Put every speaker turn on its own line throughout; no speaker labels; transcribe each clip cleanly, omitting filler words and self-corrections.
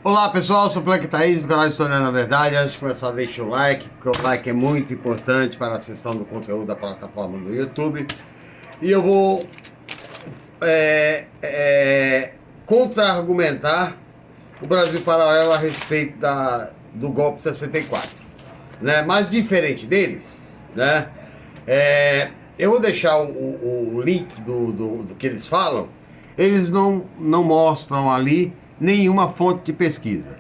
Olá pessoal, sou o Fleck Thaís do canal Historiando a Verdade. Antes de começar, deixa o like, porque o like é muito importante para a acessão do conteúdo da plataforma do YouTube. E eu vou contra-argumentar o Brasil Paralelo a respeito do golpe de 64, né? Mas diferente deles, né? Eu vou deixar o link do que eles falam. Eles não mostram ali nenhuma fonte de pesquisa.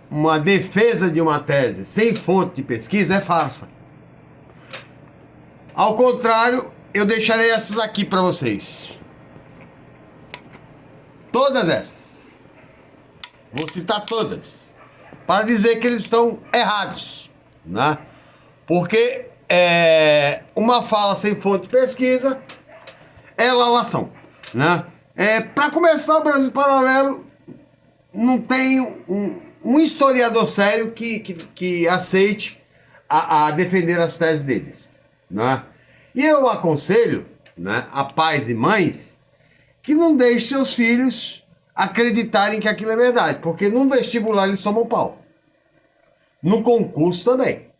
Uma defesa de uma tese sem fonte de pesquisa é farsa. Ao contrário, eu deixarei essas aqui para vocês. Todas essas. Vou citar todas. Para dizer que eles estão errados, né? Porque uma fala sem fonte de pesquisa é lalação, né? Para começar, o Brasil Paralelo não tem um historiador sério que aceite a defender as teses deles, né? E eu aconselho, né, a pais e mães que não deixem seus filhos acreditarem que aquilo é verdade, porque no vestibular eles tomam pau, no concurso também,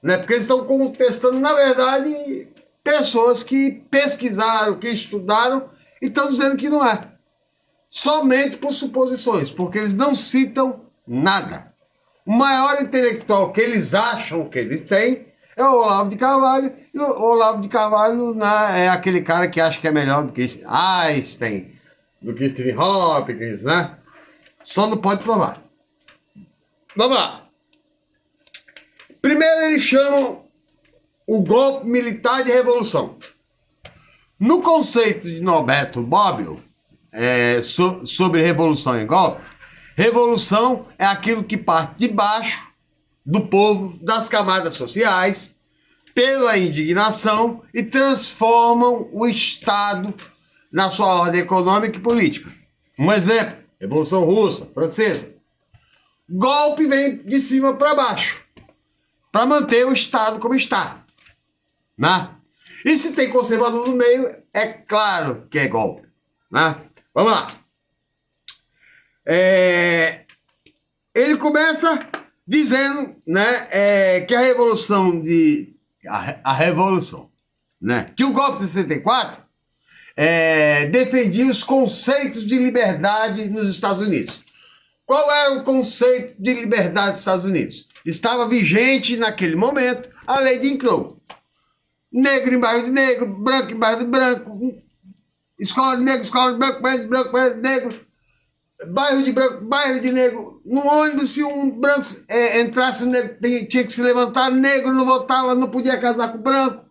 né? Porque eles estão contestando, na verdade, pessoas que pesquisaram, que estudaram e estão dizendo que não é. Somente por suposições, porque eles não citam nada. O maior intelectual que eles acham que eles têm é o Olavo de Carvalho. E o Olavo de Carvalho, né, é aquele cara que acha que é melhor do que Einstein, do que Stephen Hawking, né? Só não pode provar. Vamos lá. Primeiro eles chamam o golpe militar de revolução. No conceito de Norberto Bobbio, sobre revolução e golpe, revolução é aquilo que parte de baixo do povo, das camadas sociais, pela indignação e transformam o Estado na sua ordem econômica e política. Um exemplo, Revolução Russa, Francesa. Golpe vem de cima para baixo, para manter o Estado como está, né? E se tem conservador no meio, é claro que é golpe, né? Vamos lá. Ele começa dizendo, né, que a revolução, né, que o golpe de 64 defendia os conceitos de liberdade nos Estados Unidos. Qual era o conceito de liberdade dos Estados Unidos? Estava vigente naquele momento a lei de Jim Crow. Negro em bairro de negro, branco em bairro de branco, escola de negro, escola de branco, bairro de negro, bairro de branco, bairro de negro. No ônibus, se um branco entrasse, negro, tinha que se levantar, negro não votava, não podia casar com branco,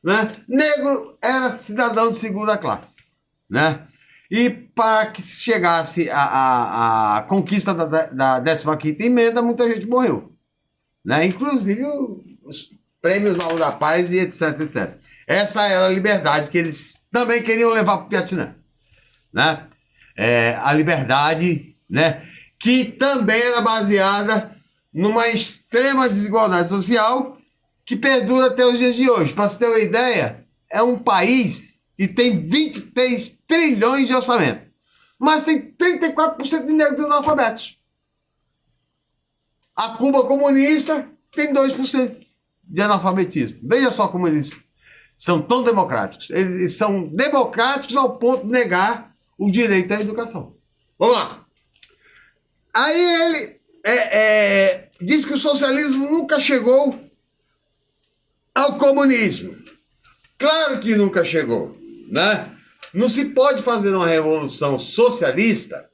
né? Negro era cidadão de segunda classe, né? E para que se chegasse a conquista da 15ª emenda, muita gente morreu, né? Inclusive os prêmios Nobel da Paz e etc, etc. Essa era a liberdade que eles também queriam levar para o Vietnã, né? A liberdade, né, que também era baseada numa extrema desigualdade social que perdura até os dias de hoje. Para você ter uma ideia, é um país que tem 23 trilhões de orçamento, mas tem 34% de negros analfabetos. A Cuba comunista tem 2% de analfabetismo. Veja só como eles são tão democráticos. Eles são democráticos ao ponto de negar o direito à educação. Vamos lá. Aí ele diz que o socialismo nunca chegou ao comunismo. Claro que nunca chegou, né? Não se pode fazer uma revolução socialista.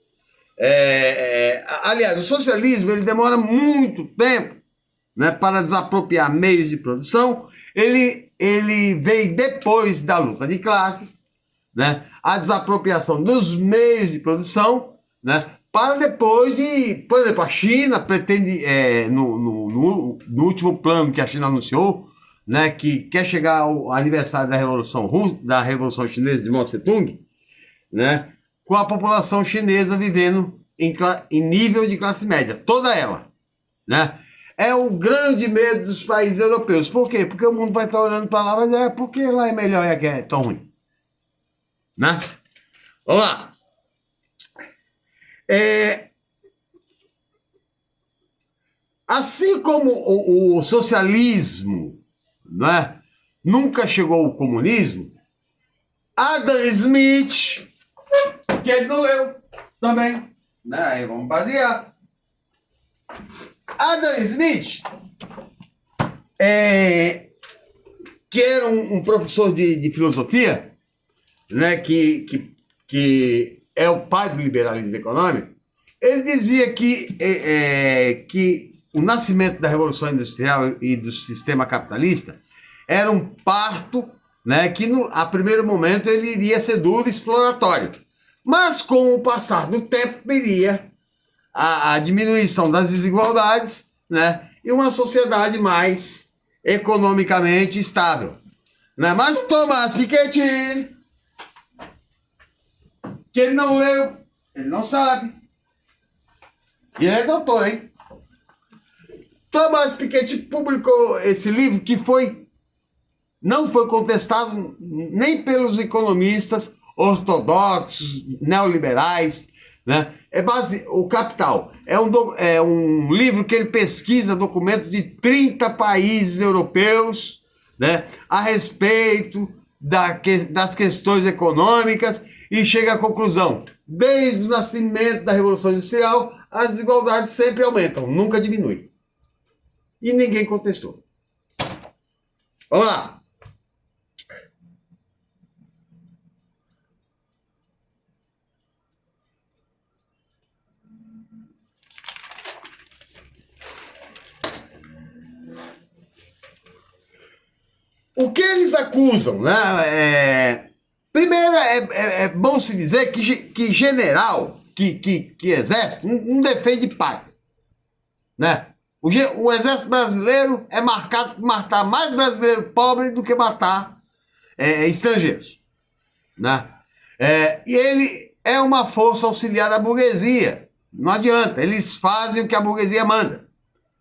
Aliás, o socialismo ele demora muito tempo, né, para desapropriar meios de produção. Ele veio depois da luta de classes, né, a desapropriação dos meios de produção, né, para depois de, por exemplo, a China pretende, no último plano que a China anunciou, né, que quer chegar ao aniversário da Revolução Chinesa de Mao Tse-tung, né, com a população chinesa vivendo em nível de classe média, toda ela, né? É o grande medo dos países europeus. Por quê? Porque o mundo vai estar olhando para lá, mas porque lá é melhor e aqui é tão ruim, né? Vamos lá. Assim como o socialismo, né, nunca chegou ao comunismo, Adam Smith, que ele não leu também, né, aí vamos basear. Adam Smith, que era um professor de filosofia, né, que é o pai do liberalismo econômico, ele dizia que o nascimento da Revolução Industrial e do sistema capitalista era um parto, né, que a primeiro momento ele iria ser duro e exploratório. Mas com o passar do tempo viria a diminuição das desigualdades, né, e uma sociedade mais economicamente estável. Né? Mas Thomas Piketty, que ele não leu, ele não sabe. E ele é doutor, hein? Thomas Piketty publicou esse livro que não foi contestado nem pelos economistas ortodoxos, neoliberais, né? O Capital é um livro que ele pesquisa documentos de 30 países europeus, né, a respeito das questões econômicas e chega à conclusão: desde o nascimento da Revolução Industrial, as desigualdades sempre aumentam, nunca diminuem. E ninguém contestou. Vamos lá. O que eles acusam, né? Primeiro, é bom se dizer que general, que exército, não defende pátria, né? O exército brasileiro é marcado por matar mais brasileiro pobre do que matar estrangeiros, né? E ele é uma força auxiliar da burguesia. Não adianta, eles fazem o que a burguesia manda,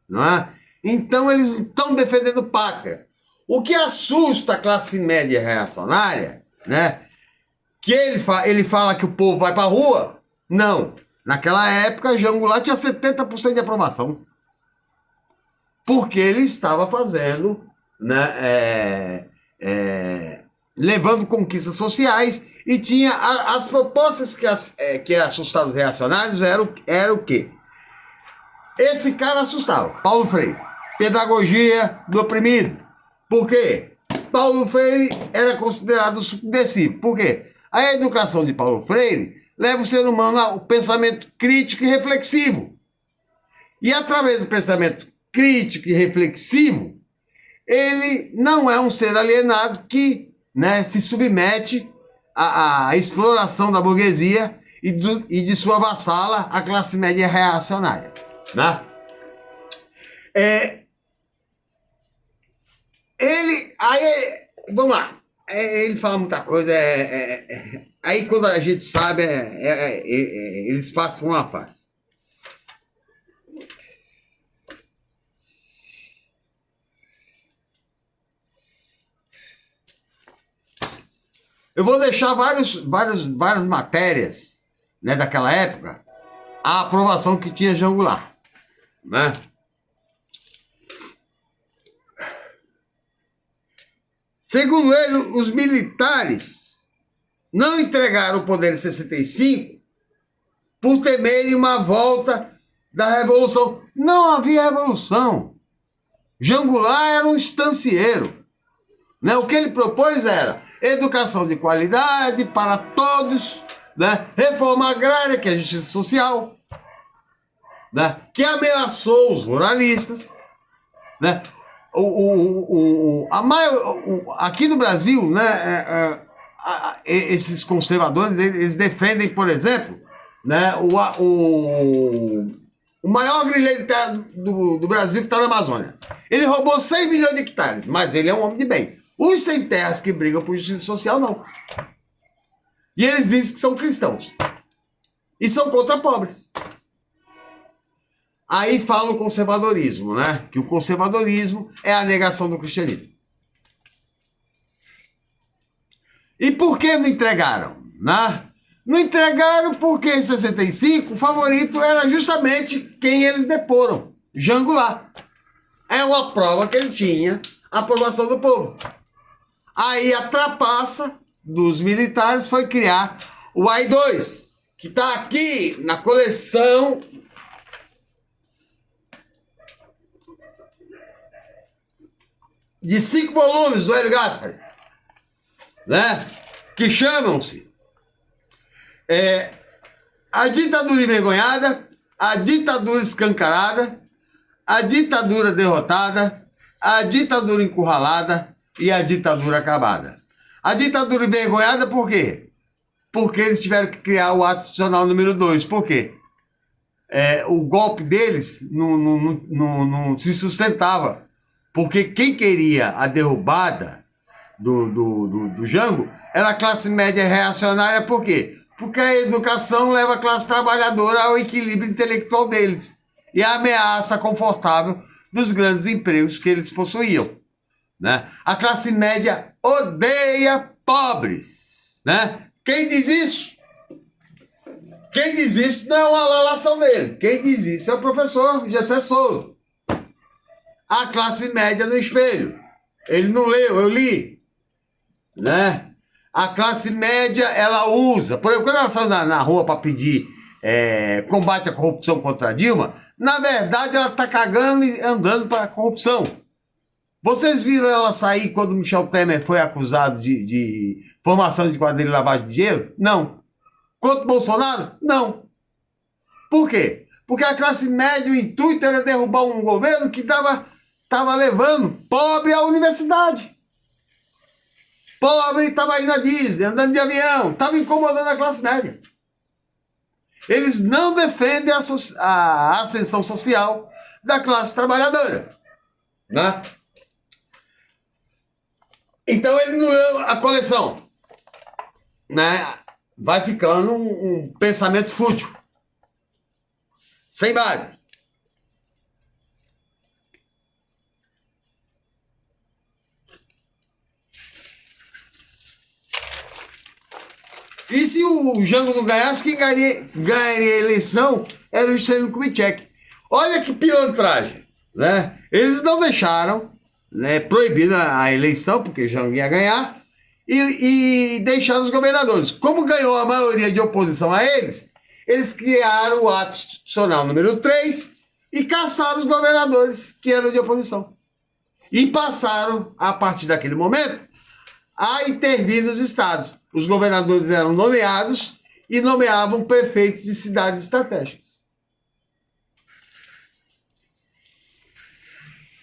não é? Então eles estão defendendo pátria. O que assusta a classe média reacionária, né? Que ele fala que o povo vai para a rua. Não. Naquela época, João Goulart tinha 70% de aprovação. Porque ele estava fazendo, né, levando conquistas sociais e tinha as propostas que assustavam os reacionários era o quê? Esse cara assustava. Paulo Freire. Pedagogia do oprimido. Por quê? Paulo Freire era considerado subversivo. Por quê? A educação de Paulo Freire leva o ser humano ao pensamento crítico e reflexivo. E através do pensamento crítico e reflexivo, ele não é um ser alienado que, né, se submete à exploração da burguesia e de sua vassala, a classe média reacionária. Né? Vamos lá, ele fala muita coisa, aí quando a gente sabe, eles passam uma face. Eu vou deixar várias matérias, né, daquela época, a aprovação que tinha João Goulart, né? Segundo ele, os militares não entregaram o poder em 65 por temerem uma volta da Revolução. Não havia revolução. João Goulart era um estancieiro, né? O que ele propôs era educação de qualidade para todos, né? Reforma agrária, que é a justiça social, né? Que ameaçou os ruralistas, né? Aqui no Brasil, né, esses conservadores, eles defendem, por exemplo, né, o maior grileiro do Brasil que está na Amazônia. Ele roubou 6 milhões de hectares, mas ele é um homem de bem. Os sem terras que brigam por justiça social, não. E eles dizem que são cristãos. E são contra pobres. Aí fala o conservadorismo, né? Que o conservadorismo é a negação do cristianismo. E por que não entregaram? Né? Não entregaram porque em 65 o favorito era justamente quem eles deporam, Jango lá. É uma prova que ele tinha a aprovação do povo. Aí a trapaça dos militares foi criar o AI-2, que está aqui na coleção de 5 volumes do Hélio Gaspari, né? Que chamam-se A Ditadura Envergonhada, A Ditadura Escancarada, A Ditadura Derrotada, A Ditadura Encurralada e A Ditadura Acabada. A ditadura envergonhada por quê? Porque eles tiveram que criar o ato institucional número 2. Por quê? O golpe deles não se sustentava. Porque quem queria a derrubada do Jango era a classe média reacionária. Por quê? Porque a educação leva a classe trabalhadora ao equilíbrio intelectual deles e a ameaça confortável dos grandes empregos que eles possuíam, né? A classe média odeia pobres, né? Quem diz isso? Quem diz isso não é uma lalação dele. Quem diz isso é o professor Gessé Souza. A classe média no espelho. Ele não leu, eu li, né? A classe média, ela usa... Por exemplo, quando ela saiu na rua para pedir combate à corrupção contra a Dilma, na verdade ela está cagando e andando para a corrupção. Vocês viram ela sair quando Michel Temer foi acusado de formação de quadrilha e lavagem de dinheiro? Não. Contra o Bolsonaro? Não. Por quê? Porque a classe média, o intuito era derrubar um governo que estava levando pobre à universidade. Pobre estava indo à Disney, andando de avião, estava incomodando a classe média. Eles não defendem a ascensão social da classe trabalhadora, né? Então ele não leu a coleção, né? Vai ficando um pensamento fútil, sem base. E se o Jango não ganhasse, quem ganharia a eleição era o Juscelino Kubitschek. Olha que pilantragem, né? Eles não deixaram, né, proibida a eleição, porque Jango ia ganhar, e deixaram os governadores. Como ganhou a maioria de oposição a eles, eles criaram o ato institucional número 3 e caçaram os governadores que eram de oposição. E passaram, a partir daquele momento, a intervir nos estados. Os governadores eram nomeados e nomeavam prefeitos de cidades estratégicas.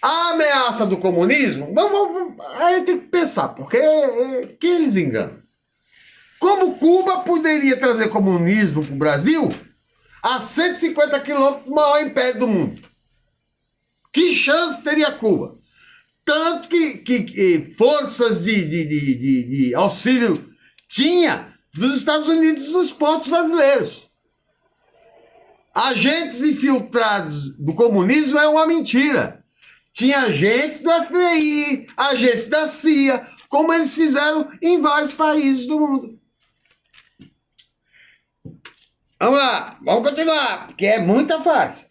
A ameaça do comunismo, aí tem que pensar, porque que eles enganam. Como Cuba poderia trazer comunismo para o Brasil a 150 quilômetros do maior império do mundo? Que chance teria Cuba? Tanto que forças de auxílio tinha dos Estados Unidos nos portos brasileiros. Agentes infiltrados do comunismo é uma mentira. Tinha agentes do FBI, agentes da CIA, como eles fizeram em vários países do mundo. Vamos lá, vamos continuar, porque é muita farsa.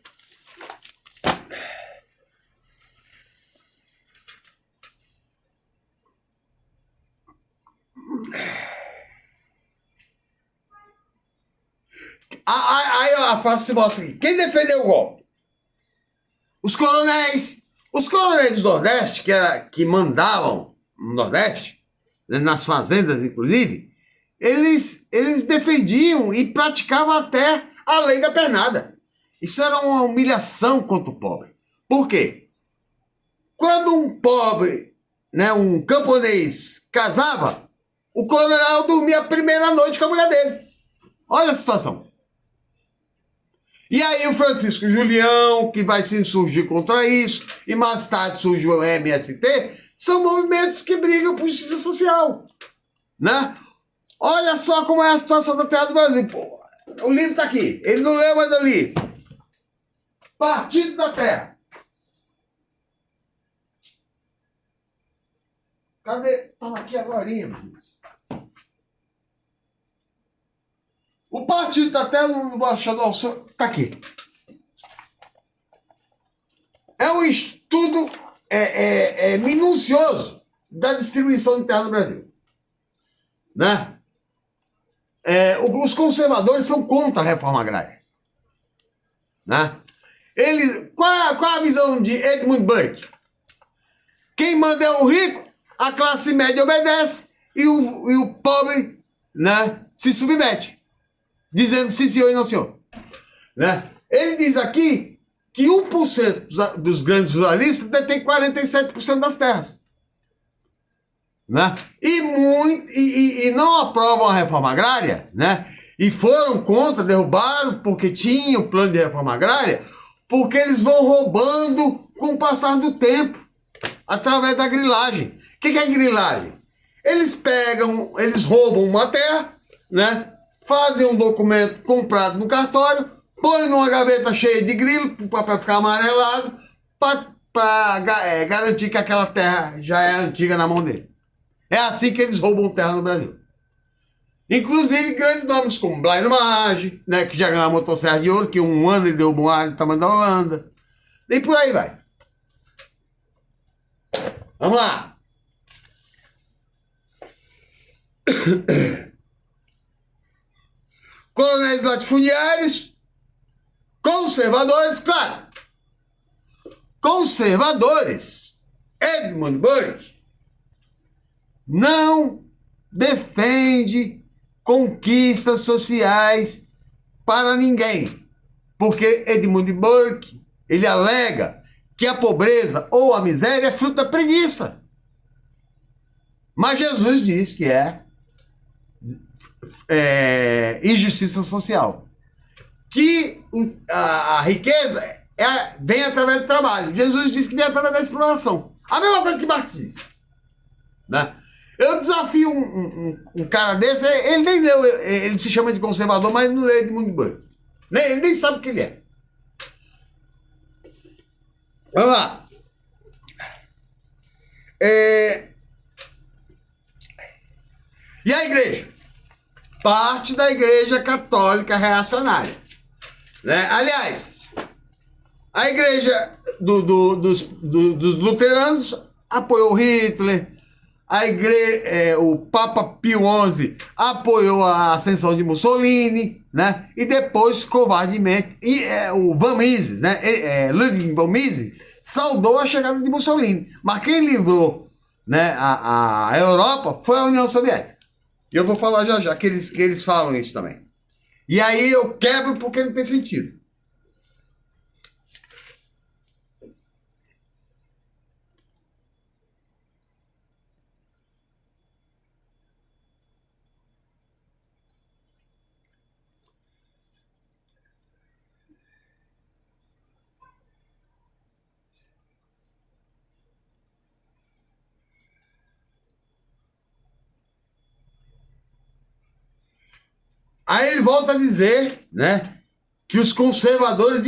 Aí a farsa se mostra aqui. Quem defendeu o golpe? Os coronéis. Os coronéis do Nordeste, que mandavam no Nordeste, né, nas fazendas inclusive, eles defendiam e praticavam até a lei da pernada. Isso era uma humilhação contra o pobre. Por quê? Quando um pobre, né, um camponês, casava, o coronel dormia a primeira noite com a mulher dele. Olha a situação. E aí o Francisco Julião, que vai se insurgir contra isso, e mais tarde surge o MST, são movimentos que brigam por justiça social, né? Olha só como é a situação da terra do Brasil. Pô, o livro está aqui, ele não leu, mas eu li. Partido da Terra. Cadê? Estava aqui agora, meu Deus. O partido está até no embaixador, está aqui. É um estudo minucioso da distribuição interna do Brasil. Né? Os conservadores são contra a reforma agrária. Né? Qual a visão de Edmund Burke? Quem manda é o rico, a classe média obedece e o pobre, né, se submete, dizendo sim senhor e não senhor. Né? Ele diz aqui que 1% dos grandes ruralistas detém 47% das terras. Né? E não aprovam a reforma agrária, né? E foram contra, derrubaram, porque tinham plano de reforma agrária, porque eles vão roubando com o passar do tempo, através da grilagem. O que é grilagem? Eles roubam uma terra, né? Fazem um documento comprado no cartório, põem numa gaveta cheia de grilo, para o papel ficar amarelado, para garantir que aquela terra já é antiga na mão dele. É assim que eles roubam terra no Brasil. Inclusive grandes nomes como Blairo Maggi, né, que já ganhou a motosserra de ouro, que um ano ele deu um ar do tamanho da Holanda. E por aí vai. Vamos lá. Coronéis latifundiários, conservadores, claro. Conservadores, Edmund Burke não defende conquistas sociais para ninguém, porque Edmund Burke, ele alega que a pobreza ou a miséria é fruto da preguiça. Mas Jesus diz que é injustiça social. Que a riqueza vem através do trabalho. Jesus diz que vem através da exploração. A mesma coisa que Marx diz. Né? Eu desafio um cara desse, ele nem leu, ele se chama de conservador, mas não lê Edmund Burke. Ele nem sabe o que ele é. Vamos lá. E a igreja? Parte da igreja católica reacionária. Né? Aliás, a igreja dos luteranos apoiou Hitler, o Papa Pio XI apoiou a ascensão de Mussolini, né? E depois, covardemente, o Van Mises, né? Ludwig von Mises, saudou a chegada de Mussolini. Mas quem livrou, né, a Europa foi a União Soviética. E eu vou falar já que eles falam isso também. E aí eu quebro porque não tem sentido. Aí ele volta a dizer, né, que os conservadores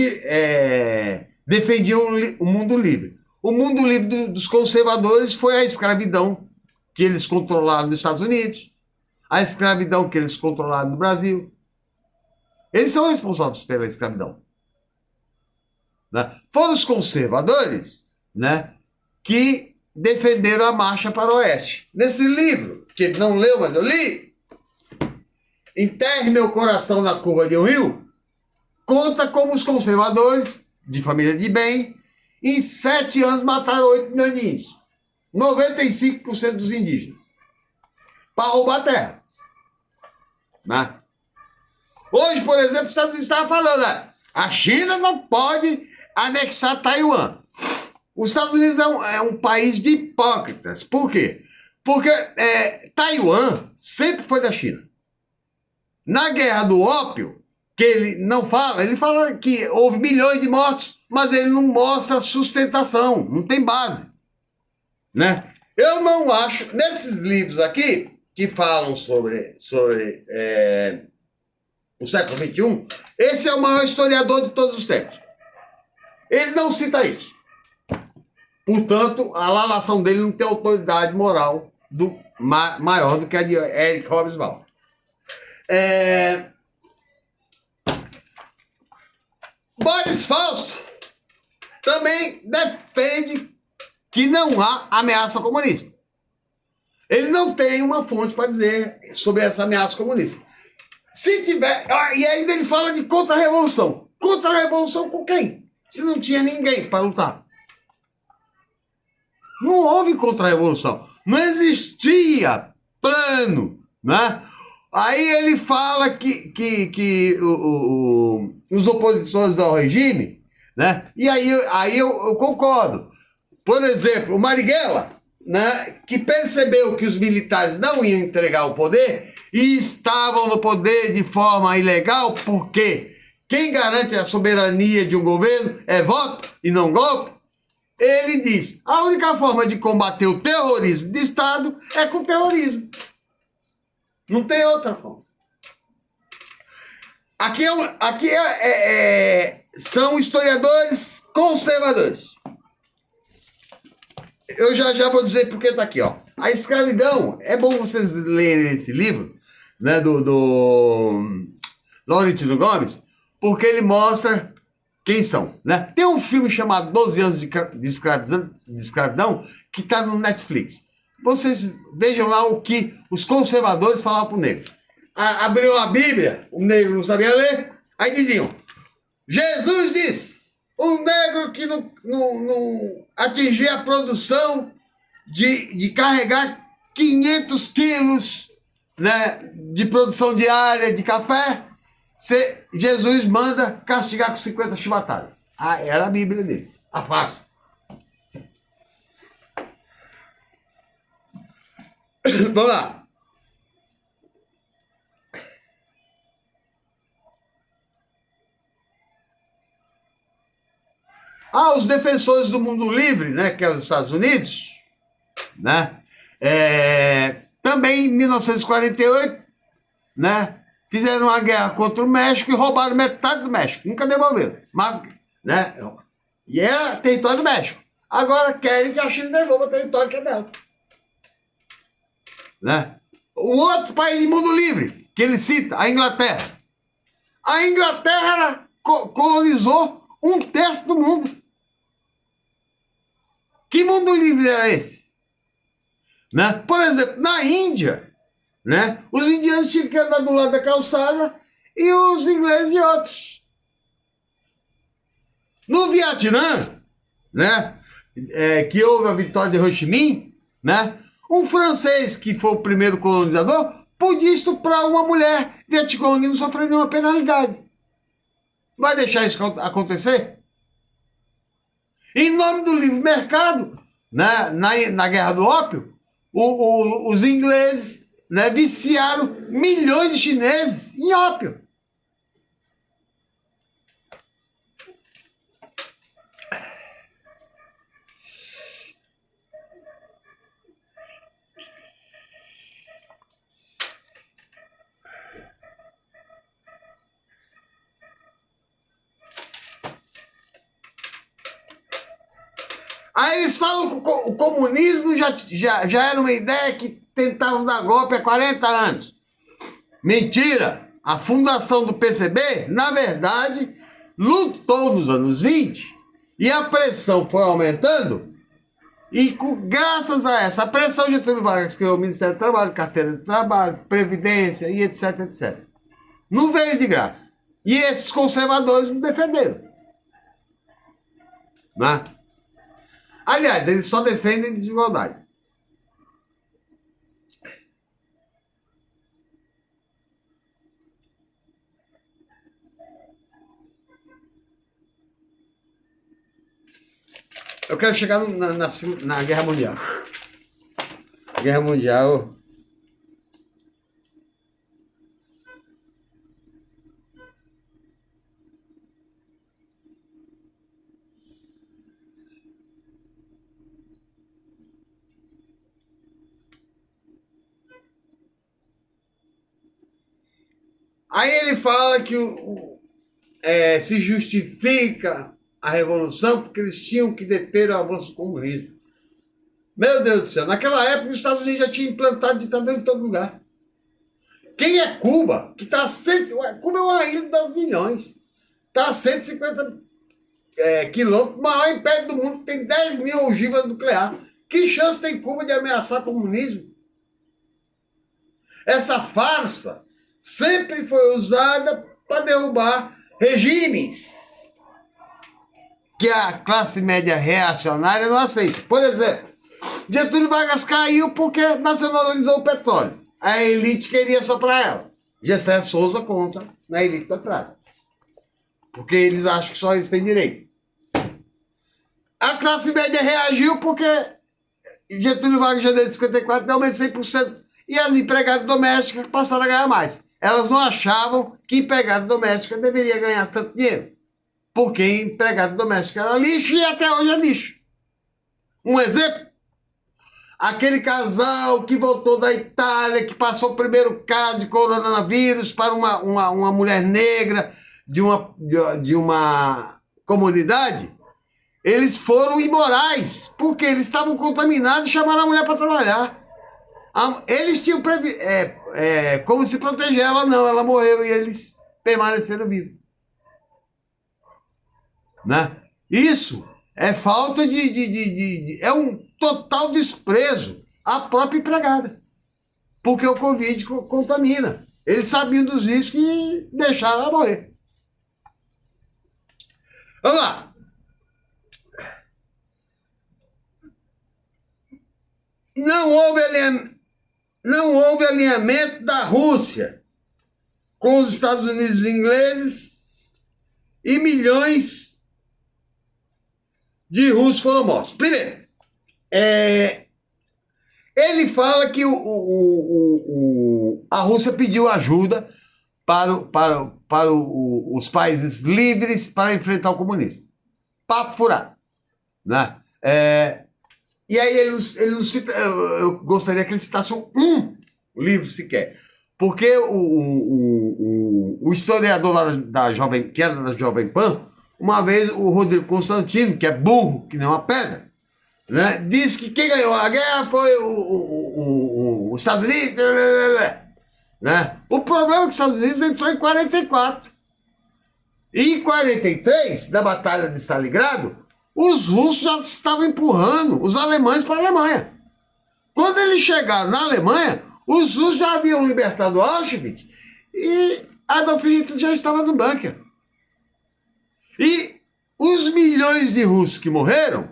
defendiam o mundo livre. O mundo livre dos conservadores foi a escravidão que eles controlaram nos Estados Unidos, a escravidão que eles controlaram no Brasil. Eles são responsáveis pela escravidão. Né? Foram os conservadores, né, que defenderam a marcha para o oeste. Nesse livro, que ele não leu, mas eu li, Enterre Meu Coração na Curva de um Rio, conta como os conservadores, de família de bem, em 7 anos mataram 8 milhões de índios. 95% dos indígenas. Para roubar terra. Né? Hoje, por exemplo, os Estados Unidos estavam falando, a China não pode anexar Taiwan. Os Estados Unidos é um país de hipócritas. Por quê? Porque Taiwan sempre foi da China. Na Guerra do Ópio, que ele não fala, ele fala que houve milhões de mortos, mas ele não mostra sustentação, não tem base. Né? Eu não acho, nesses livros aqui, que falam sobre o século XXI, esse é o maior historiador de todos os tempos. Ele não cita isso. Portanto, a lalação dele não tem autoridade moral maior do que a de Eric Hobsbawm. Boris Fausto também defende que não há ameaça comunista. Ele não tem uma fonte para dizer sobre essa ameaça comunista. Se tiver... E ainda ele fala de contra-revolução. Contra-revolução com quem? Se não tinha ninguém para lutar. Não houve contra-revolução. Não existia plano, né? Aí ele fala que os opositores ao regime, né? E aí eu concordo. Por exemplo, o Marighella, né, que percebeu que os militares não iam entregar o poder e estavam no poder de forma ilegal, porque quem garante a soberania de um governo é voto e não golpe. Ele diz, a única forma de combater o terrorismo de Estado é com o terrorismo. Não tem outra forma. Aqui são historiadores conservadores. Eu já vou dizer porque está aqui, ó. A escravidão, é bom vocês lerem esse livro, né, do Laurentino Gomes, porque ele mostra quem são, né? Tem um filme chamado 12 anos de escravidão que está no Netflix. Vocês vejam lá o que os conservadores falavam para o negro. Abriu a Bíblia, o negro não sabia ler, aí diziam, Jesus disse, um negro que não atingir a produção de carregar 500 quilos, né, de produção diária de café, Jesus manda castigar com 50 chibatadas. Era a Bíblia dele, a farsa. Vamos lá. Os defensores do mundo livre, né, que é os Estados Unidos, né, também em 1948, né, fizeram uma guerra contra o México e roubaram metade do México, nunca devolveram, mas, né, e é território do México. Agora querem que a China devolva o território que é dela. Né? O outro país de mundo livre, que ele cita, a Inglaterra. A Inglaterra colonizou 1/3 do mundo. Que mundo livre era esse? Né? Por exemplo, na Índia, né, os indianos tinham que andar do lado da calçada e os ingleses de outros. No Vietnã, né, que houve a vitória de Ho Chi Minh, né, um francês que foi o primeiro colonizador podia estuprar uma mulher Vietcong e não sofrer nenhuma penalidade. Vai deixar isso acontecer? Em nome do livre mercado, né, na Guerra do Ópio, os ingleses, né, viciaram milhões de chineses em ópio. Aí eles falam que o comunismo já era uma ideia que tentavam dar golpe há 40 anos. Mentira! A fundação do PCB, na verdade, lutou nos anos 20 e a pressão foi aumentando e graças a essa pressão Getúlio Vargas criou o Ministério do Trabalho, Carteira de Trabalho, Previdência e etc, etc. Não veio de graça. E esses conservadores não defenderam. Né? Aliás, eles só defendem desigualdade. Eu quero chegar na Guerra Mundial. Guerra Mundial. Aí ele fala que se justifica a revolução porque eles tinham que deter o avanço do comunismo. Meu Deus do céu, naquela época os Estados Unidos já tinham implantado ditadura em todo lugar. Quem é Cuba? Que tá Cuba é uma ilha das milhões. Está a 150 quilômetros, o maior império do mundo, tem 10 mil ogivas nucleares. Que chance tem Cuba de ameaçar o comunismo? Essa farsa sempre foi usada para derrubar regimes que a classe média reacionária não aceita. Por exemplo, Getúlio Vargas caiu porque nacionalizou o petróleo. A elite queria só para ela. Gessé Souza contra na elite do atrás. Porque eles acham que só eles têm direito. A classe média reagiu porque Getúlio Vargas já desde 54 deu menos de 100%. E as empregadas domésticas passaram a ganhar mais. Elas não achavam que empregada doméstica deveria ganhar tanto dinheiro. Porque empregada doméstica era lixo e até hoje é lixo. Um exemplo. Aquele casal que voltou da Itália, que passou o primeiro caso de coronavírus para uma mulher negra de uma comunidade, eles foram imorais, porque eles estavam contaminados e chamaram a mulher para trabalhar. Eles tinham como se proteger, ela não, ela morreu e eles permaneceram vivos. Né? Isso é falta é um total desprezo à própria empregada. Porque o Covid contamina. Eles sabiam dos riscos e deixaram ela morrer. Vamos lá. Não houve alinhamento da Rússia com os Estados Unidos e ingleses e milhões de russos foram mortos. Primeiro, ele fala que a Rússia pediu ajuda para os países livres para enfrentar o comunismo. Papo furado. Né? E aí ele não cita, eu gostaria que ele citasse um livro sequer. Porque o historiador lá que era da Jovem Pan, uma vez o Rodrigo Constantino, que é burro, que nem uma pedra, né, disse que quem ganhou a guerra foi os Estados Unidos. Né? O problema é que os Estados Unidos entrou em 44. E em 43, na Batalha de Stalingrado, os russos já estavam empurrando os alemães para a Alemanha. Quando eles chegaram na Alemanha, os russos já haviam libertado Auschwitz e Adolf Hitler já estava no bunker. E os milhões de russos que morreram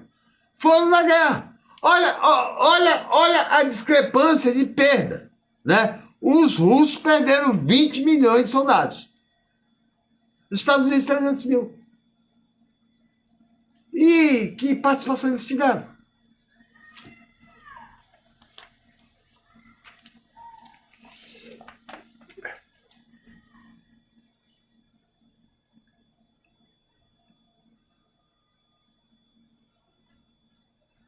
foram na guerra. Olha a discrepância de perda. Né? Os russos perderam 20 milhões de soldados. Os Estados Unidos, 300 mil. E que participação eles tiveram?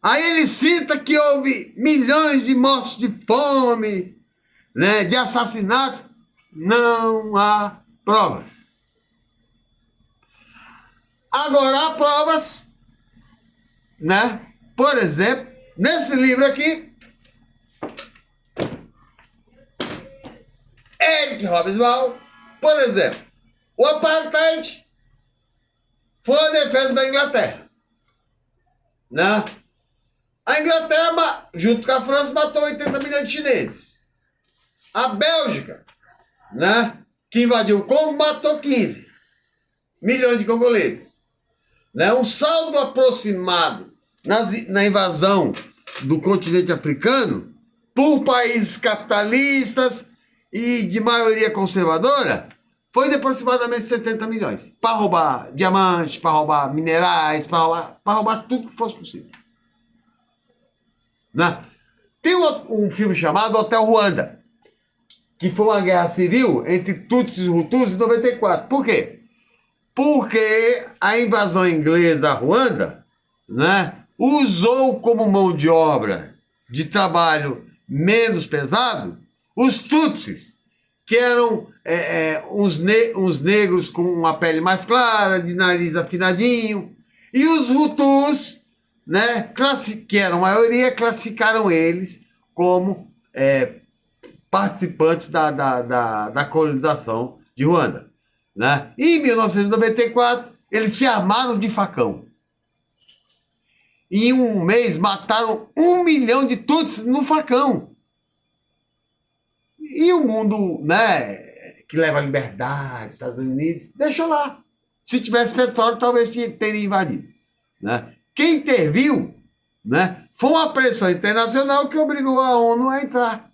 Aí ele cita que houve milhões de mortes de fome, né, de assassinatos. Não há provas. Agora há provas, né? Por exemplo, nesse livro aqui, Eric Hobsbawm, por exemplo, o apartheid foi a defesa da Inglaterra, né? A Inglaterra, junto com a França, matou 80 milhões de chineses. A Bélgica, né, que invadiu o Congo, matou 15 milhões de congoleses. Né? Um saldo aproximado na invasão do continente africano por países capitalistas e de maioria conservadora foi de aproximadamente 70 milhões. Para roubar diamantes, para roubar minerais, para roubar tudo que fosse possível. Né? Tem um filme chamado Hotel Ruanda, que foi uma guerra civil entre Tutsis e Hutus em 94. Por quê? Porque a invasão inglesa a Ruanda, né, usou como mão de obra de trabalho menos pesado os Tutsis, que eram uns negros com uma pele mais clara, de nariz afinadinho, e os Hutus, né, que eram a maioria, classificaram eles como participantes da colonização de Ruanda. né? E em 1994, eles se armaram de facão. E em um mês mataram 1 milhão de tutsis no facão. E o mundo, né, que leva a liberdade, Estados Unidos, deixa lá. Se tivesse petróleo, talvez teria invadido. Né? Quem interviu, né, foi uma pressão internacional que obrigou a ONU a entrar.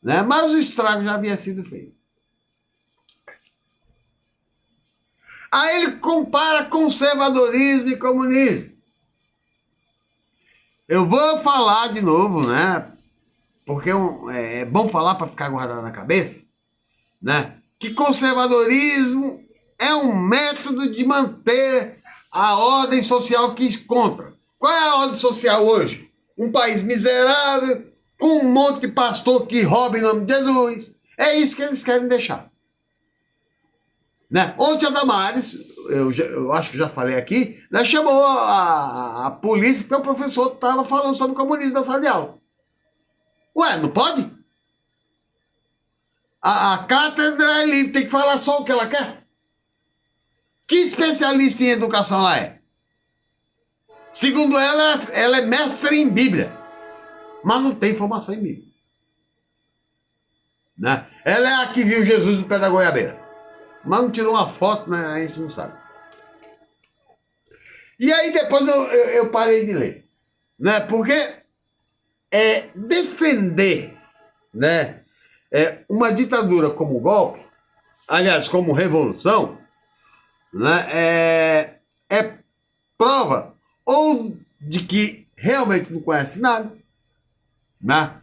Né? Mas o estrago já havia sido feito. Aí ele compara conservadorismo e comunismo. Eu vou falar de novo, né? Porque é bom falar para ficar guardado na cabeça, né? Que conservadorismo é um método de manter a ordem social que encontra. Qual é a ordem social hoje? Um país miserável, com um monte de pastor que rouba em nome de Jesus. É isso que eles querem deixar. Né? Ontem a Damares, eu acho que já falei aqui, né, chamou a polícia porque o professor estava falando sobre o comunismo na sala de aula. Ué, não pode? A cátedra é livre, tem que falar só o que ela quer. Que especialista em educação ela é? Segundo ela é mestre em Bíblia, mas não tem formação em Bíblia. Né? Ela é a que viu Jesus no pé da goiabeira, mas não tirou uma foto, né? A gente não sabe. E aí depois eu parei de ler, né? Porque defender, né, uma ditadura como golpe, aliás, como revolução, né, é prova ou de que realmente não conhece nada, né?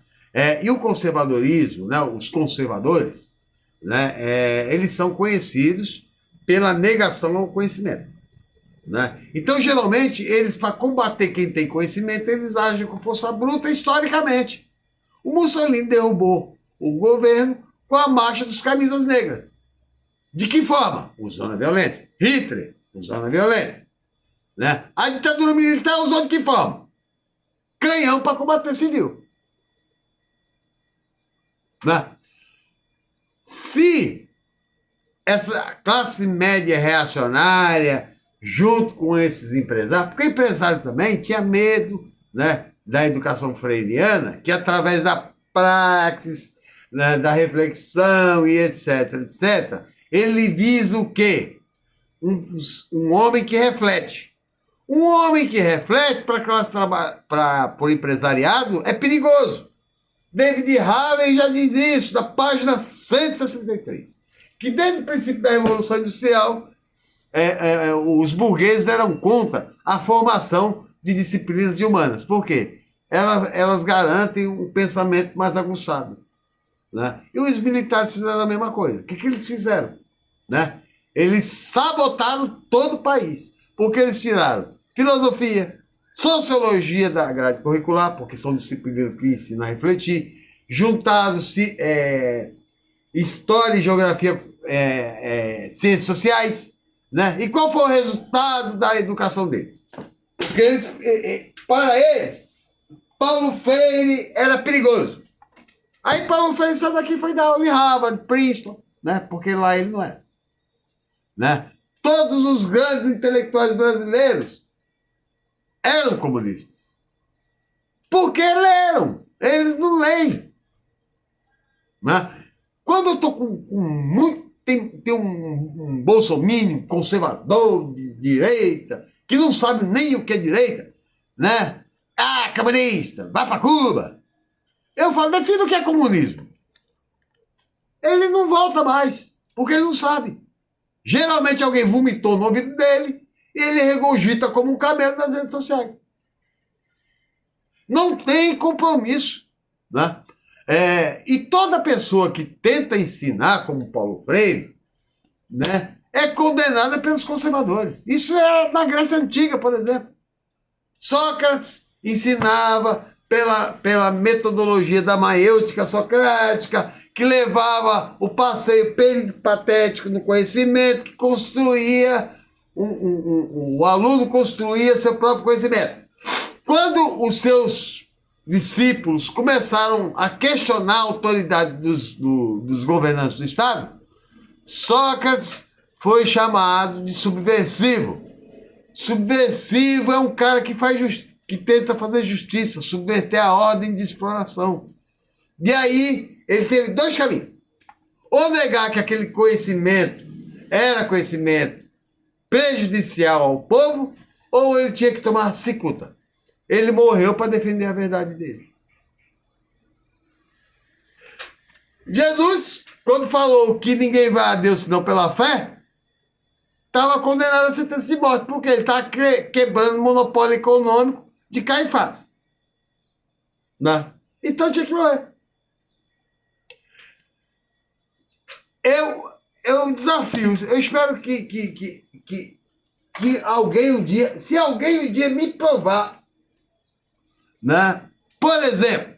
E o conservadorismo, né, os conservadores, né, eles são conhecidos pela negação ao conhecimento. Né? Então, geralmente, eles, para combater quem tem conhecimento, eles agem com força bruta historicamente. O Mussolini derrubou o governo com a marcha dos camisas negras. De que forma? Usando a violência. Hitler, usando a violência. Né? A ditadura militar usou de que forma? Canhão para combater civil. Né? Se essa classe média reacionária, junto com esses empresários, porque o empresário também tinha medo, né, da educação freiriana, que através da praxis, né, da reflexão e etc, etc, ele visa o quê? Um homem que reflete. Um homem que reflete para o empresariado é perigoso. David Harvey já diz isso, na página 163, que desde o princípio da Revolução Industrial, os burgueses eram contra a formação de disciplinas humanas. Por quê? Elas garantem um pensamento mais aguçado. Né? E os militares fizeram a mesma coisa. O que eles fizeram? Né? Eles sabotaram todo o país, porque eles tiraram filosofia, sociologia da grade curricular, porque são disciplinas que ensinam a refletir, juntaram-se história e geografia, ciências sociais. Né? E qual foi o resultado da educação deles? Porque para eles, Paulo Freire era perigoso. Aí Paulo Freire saiu daqui e foi dar aula em Harvard, Princeton, né? Porque lá ele não é. Né? Todos os grandes intelectuais brasileiros eram comunistas. Porque leram. Eles não leem. Né? Quando eu estou com muito... Tem um bolsominion conservador de direita, que não sabe nem o que é direita, né? Ah, comunista, vai para Cuba. Eu falo, defina o que é comunismo. Ele não volta mais, porque ele não sabe. Geralmente alguém vomitou no ouvido dele e ele regurgita como um camelo nas redes sociais. Não tem compromisso, né? E toda pessoa que tenta ensinar, como Paulo Freire, né, é condenada pelos conservadores. Isso é na Grécia Antiga, por exemplo. Sócrates ensinava pela metodologia da maêutica socrática, que levava o passeio peripatético no conhecimento, que construía, o aluno construía seu próprio conhecimento. Quando os seus discípulos começaram a questionar a autoridade dos governantes do Estado, Sócrates foi chamado de subversivo. Subversivo é um cara que que tenta fazer justiça, subverter a ordem de exploração. E aí, ele teve dois caminhos. Ou negar que aquele conhecimento era conhecimento prejudicial ao povo, ou ele tinha que tomar cicuta. Ele morreu para defender a verdade dele. Jesus, quando falou que ninguém vai a Deus senão pela fé, estava condenado a sentença de morte, porque ele está quebrando o monopólio econômico de Caifás. Né? Então tinha que morrer. Eu desafio, eu espero que alguém um dia, se alguém um dia me provar, né? Por exemplo,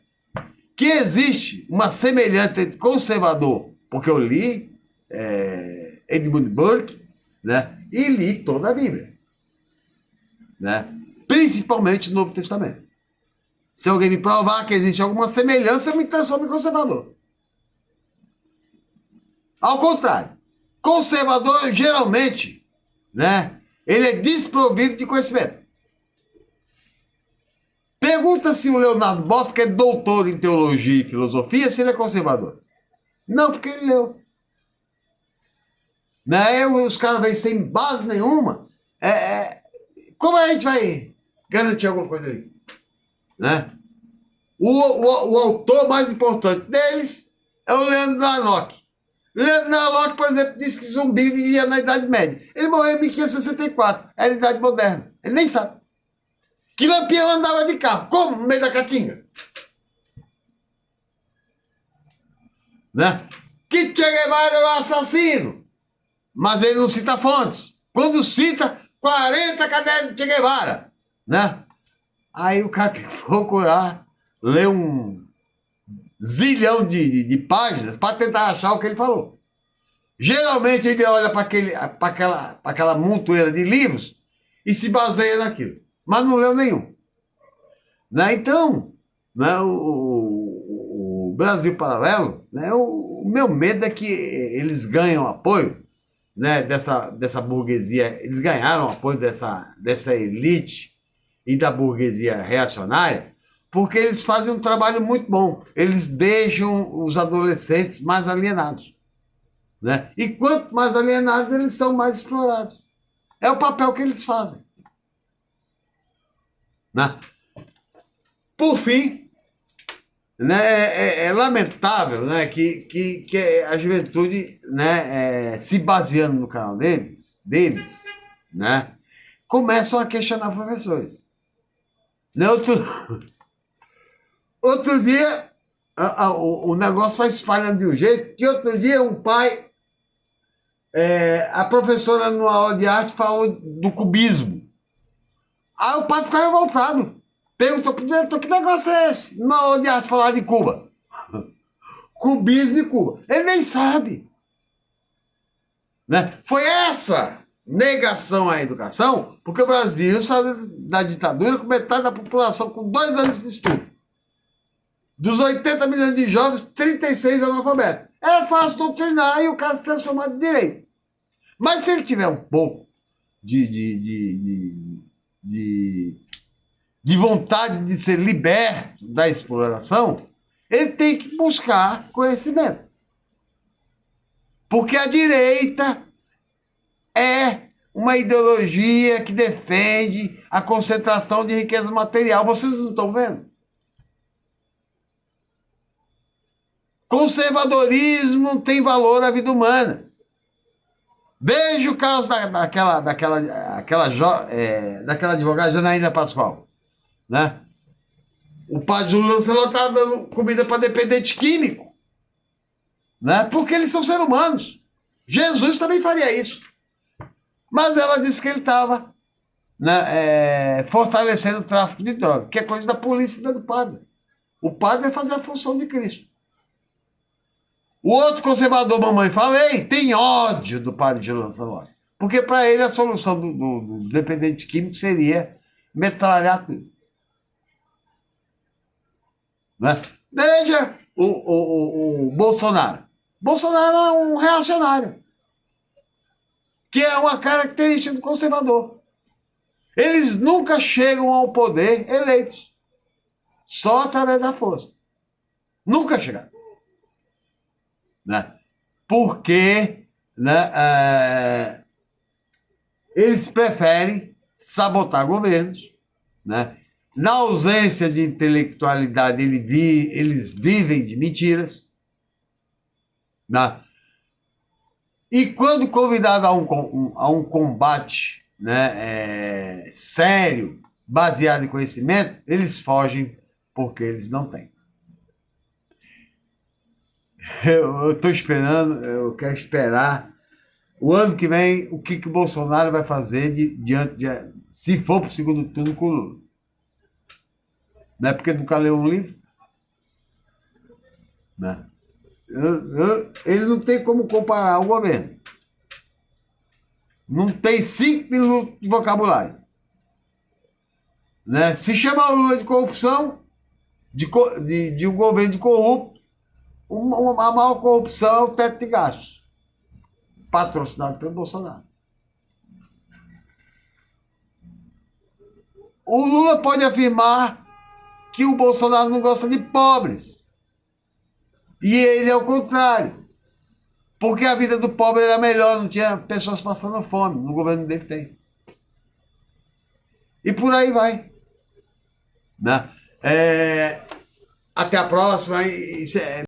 que existe uma semelhança entre conservador, porque eu li Edmund Burke, né? E li toda a Bíblia, né? Principalmente o Novo Testamento. Se alguém me provar que existe alguma semelhança, eu me transformo em conservador. Ao contrário, conservador geralmente, né? Ele é desprovido de conhecimento. Pergunta se o Leonardo Boff, que é doutor em teologia e filosofia, se ele é conservador. Não, porque ele leu. Né? Os caras vêm sem base nenhuma. Como a gente vai garantir alguma coisa ali? Né? O autor mais importante deles é o Leandro Narlock. Leandro Narlock, por exemplo, disse que zumbi vivia na Idade Média. Ele morreu em 1564. Era a Idade Moderna. Ele nem sabe. Que Lampião andava de carro. Como? No meio da caatinga. Né? Que Che Guevara era o assassino. Mas ele não cita fontes. Quando cita, 40 cadernos de Che Guevara. Né? Aí o cara tem que procurar ler um zilhão de páginas para tentar achar o que ele falou. Geralmente ele olha para aquela montoeira de livros e se baseia naquilo. Mas não leu nenhum. Né? Então, né, o Brasil Paralelo, né, o meu medo é que eles ganham apoio, né, dessa burguesia, eles ganharam apoio dessa elite e da burguesia reacionária, porque eles fazem um trabalho muito bom. Eles deixam os adolescentes mais alienados. Né? E quanto mais alienados, eles são mais explorados. É o papel que eles fazem. Né? Por fim, né, é lamentável, né, que a juventude, né, se baseando no canal deles, né, começam a questionar professores. Né, outro dia, o negócio vai se espalhando de um jeito que outro dia um pai, a professora numa aula de arte falou do cubismo. Aí o pai ficou revoltado. Perguntou pro diretor, que negócio é esse? Na aula de arte falar de Cuba. Cubismo e Cuba. Ele nem sabe. Né? Foi essa negação à educação, porque o Brasil saiu da ditadura com metade da população com 2 anos de estudo. Dos 80 milhões de jovens, 36 analfabetos. É fácil doutrinar e o cara se transformar em direito. Mas se ele tiver um pouco de vontade de ser liberto da exploração, ele tem que buscar conhecimento. Porque a direita é uma ideologia que defende a concentração de riqueza material. Vocês não estão vendo? Conservadorismo tem valor à vida humana. Veja o caso daquela advogada Janaína Pascoal. Né? O padre Júlio Lancelot está dando comida para dependente químico. Né? Porque eles são seres humanos. Jesus também faria isso. Mas ela disse que ele estava, né, fortalecendo o tráfico de droga, que é coisa da polícia e do padre. O padre vai fazer a função de Cristo. O outro conservador, mamãe falei, tem ódio do padre Júlio Lancelot. Porque para ele a solução do dependente químico seria metralhar tudo. Né? Veja o Bolsonaro. Bolsonaro é um reacionário. que é uma característica do conservador. Eles nunca chegam ao poder eleitos, só através da força. Nunca chegaram. Né? Porque, né, eles preferem sabotar governos, né? Na ausência de intelectualidade, eles vivem de mentiras. Né? E quando convidado a um combate, né, sério, baseado em conhecimento, eles fogem porque eles não têm. Eu estou esperando, eu quero esperar o ano que vem o que o Bolsonaro vai fazer diante de, se for para o segundo turno com o Lula. Não é porque nunca leu um livro? Né? Ele não tem como comparar o governo. Não tem 5 minutos de vocabulário. Né? Se chamar o Lula de corrupção, de um governo de corrupto, a maior corrupção é o teto de gastos, patrocinado pelo Bolsonaro. O Lula pode afirmar que o Bolsonaro não gosta de pobres. E ele é o contrário. Porque a vida do pobre era melhor, não tinha pessoas passando fome. No governo dele tem. E por aí vai. Né? Até a próxima.